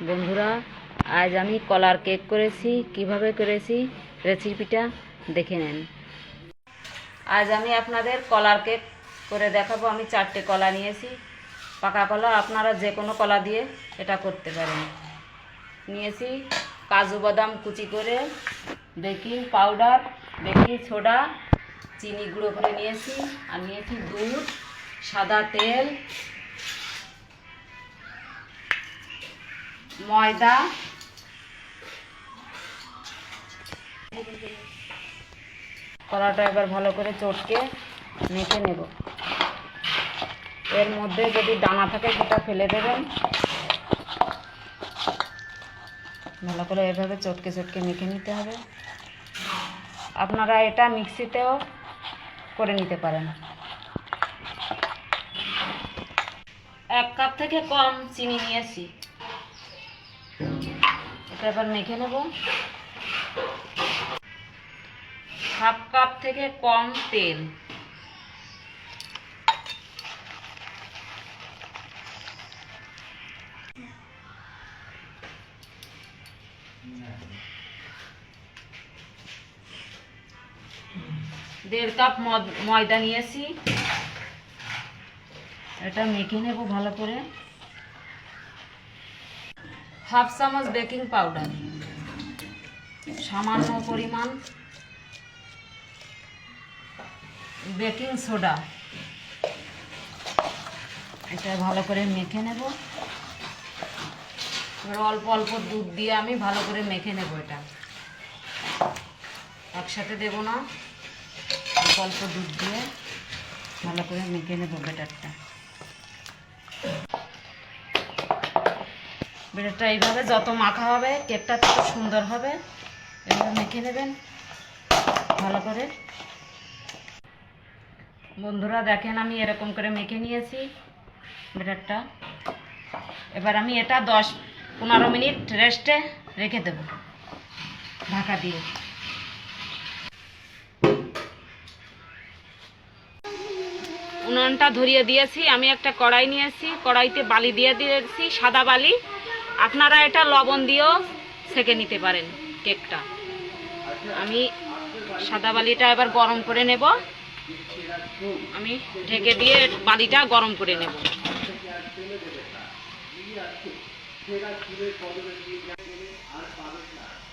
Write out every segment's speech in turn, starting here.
বন্ধুরা, আজ আমি কলার কেক করেছি। কিভাবে করেছি রেসিপিটা দেখে নেন। আজ আমি আপনাদের কলার কেক করে দেখাবো। আমি 4টে কলা নিয়েছি, পাকা কলা। আপনারা যে কোনো কলা দিয়ে এটা করতে পারেন। নিয়েছি কাজু বাদাম কুচি করে, বেকিং পাউডার, বেকিং সোডা, চিনি গুঁড়ো করে নিয়েছি। আর নিয়েছি দুধ, সাদা তেল, ময়দা, কলাটা এবার ভালো করে চটকে মেখে নেব। এর মধ্যে যদি দানা থাকে সেটা ফেলে দেবেন। ভালো করে এভাবে চটকে চটকে মেখে নিতে হবে। আপনারা এটা মিক্সিতেও করে নিতে পারেন। 1 কাপ থেকে কম চিনি নিয়েছি, এটা এবার মেখে নেব। 1/2 কাপ থেকে কম তেল, দেড় কাপ ময়দা নিয়েছি, এটা মেখে নেব ভালো করে। 1/2 চামচ বেকিং পাউডার, সামান্য পরিমাণ বেকিং সোডা, এটা ভালো করে মেখে নেব। অল্প অল্প দুধ দিয়ে আমি ভালো করে মেখে নেব। এটা একসাথে দেব না, অল্প অল্প দুধ দিয়ে ভালো করে মেখে নেব ব্যাটারটা। ব্যাটারটা এইভাবে যত মাখা হবে কেকটা তত সুন্দর হবে। এভাবে মেখে নেবেন ভালো করে। বন্ধুরা দেখেন, আমি এরকম করে মেখে নিয়েছি ব্যাটারটা। এবার আমি এটা 10-15 মিনিট রেস্টে রেখে দেব ঢাকা দিয়ে। উনুনটা ধরিয়ে দিয়েছি। আমি একটা কড়াই নিয়েছি, কড়াইতে বালি দিয়ে দিয়েছি, সাদা বালি। আপনারা এটা লবণ দিয়েও সেঁকে নিতে পারেন কেকটা। আমি সাদা বালিটা এবার গরম করে নেব। আমি ঢেকে দিয়ে বালিটা গরম করে নেব।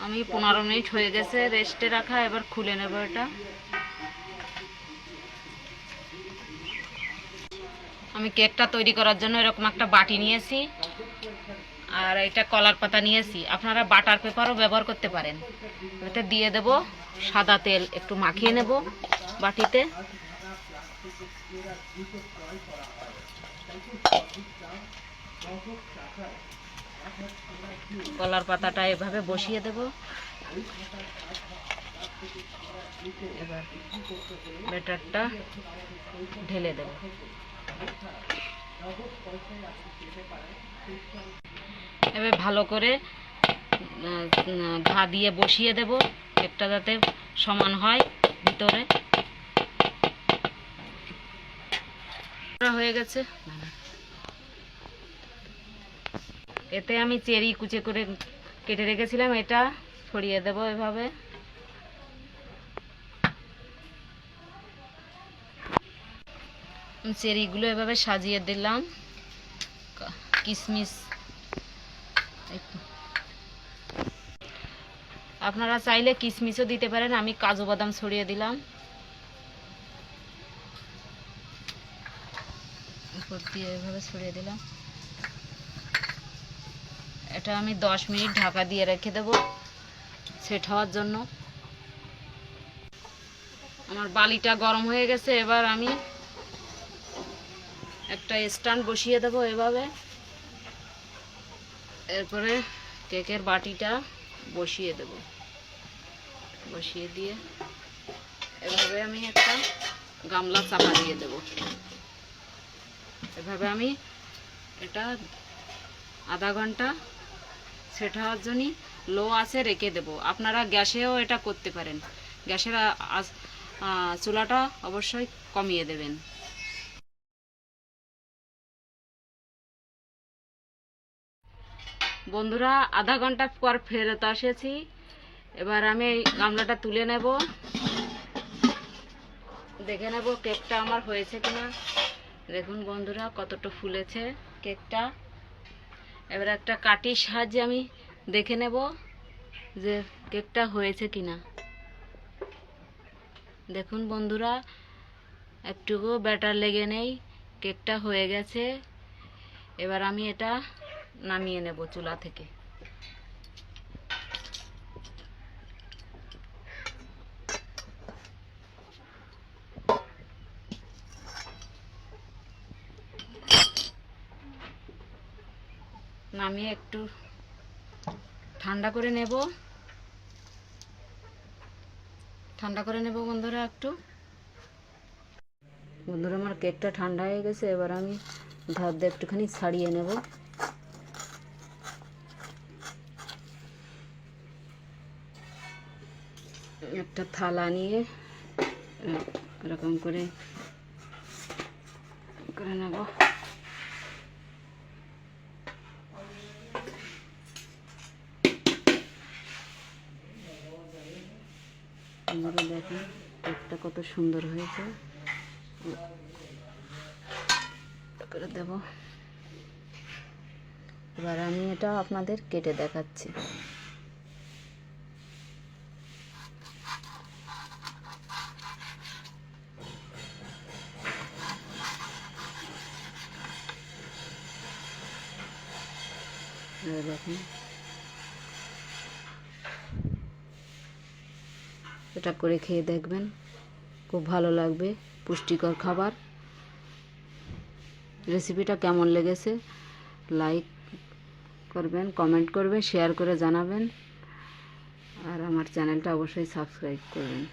আমি 15 মিনিট হয়ে গেছে রেস্টে রাখা, এবার খুলে নেব এটা। আমি কেকটা তৈরি করার জন্য এরকম একটা বাটি নিয়েছি, আর এটা কলার পাতা নিয়েছি। আপনারা বাটার পেপারও ব্যবহার করতে পারেন। এতে দিয়ে দেব সাদা তেল, একটু মাখিয়ে নেব বাটিতে। কলার পাতাটা এভাবে বসিয়ে দেব। এবার ব্যাটারটা ঢেলে দেব। এবার ভালো করে ঘা দিয়ে বসিয়ে দেব, কেকটা যাতে সমান হয় ভিতরে। হয়ে গেছে। এতে আমি চেরি কুচি করে কেটে রেখেছিলাম, এটা ছড়িয়ে দেব এভাবে। চেরিগুলো এভাবে সাজিয়ে দিলাম। কিশমিশ, আপনারা চাইলে কিশমিশও দিতে পারেন। আমি কাজু বাদাম ছড়িয়ে দিলাম উপর দিয়ে, এভাবে ছড়িয়ে দিলাম। এটা আমি 10 মিনিট ঢাকা দিয়ে রেখে দেব সেট হওয়ার জন্য। আমার বালিটা গরম হয়ে গেছে। এবার আমি একটা স্ট্যান্ড বসিয়ে দেব এভাবে। এরপরে কেকের বাটিটা বসিয়ে দেব। বসিয়ে দিয়ে এভাবে আমি একটা গামলা চাপা দিয়ে দেব। এভাবে আমি এটা আধা ঘন্টা সেট হওয়ার জন্য লো আঁচে রেখে দেব। আপনারা গ্যাসেও এটা করতে পারেন। গ্যাসের চুলাটা অবশ্যই কমিয়ে দেবেন। বন্ধুরা, আধা ঘন্টা পর ফেরত এসেছি। এবার আমি এই গামলাটা তুলে নেব, দেখে নেব কেকটা আমার হয়েছে কিনা। দেখুন বন্ধুরা, কতটা ফুলেছে কেকটা। এবার একটা কাঠির সাহায্যে আমি দেখে নেব যে কেকটা হয়েছে কিনা। দেখুন বন্ধুরা, একটুকু ব্যাটার লেগে নেই, কেকটা হয়ে গেছে। এবার আমি এটা নামিয়ে নেব চুলা থেকে। নামিয়ে একটু ঠান্ডা করে নেব, বন্ধুরা। বন্ধুরা, আমার কেকটা ঠান্ডা হয়ে গেছে। এবার আমি ধার দিয়ে একটুখানি ছাড়িয়ে নেব। একটা থালা নিয়ে এরকম করে নেব। আপনারা দেখুন কেকটা কত সুন্দর হয়েছে। করে দেব। এবার আমি এটা আপনাদের কেটে দেখাচ্ছি। দেখুন, এটা করে খেয়ে দেখবেন, খুব ভালো লাগবে, পুষ্টিকর খাবার। রেসিপিটা কেমন লেগেছে লাইক করবেন, কমেন্ট করবেন, শেয়ার করে জানাবেন, আর আমার চ্যানেলটা অবশ্যই সাবস্ক্রাইব করবেন।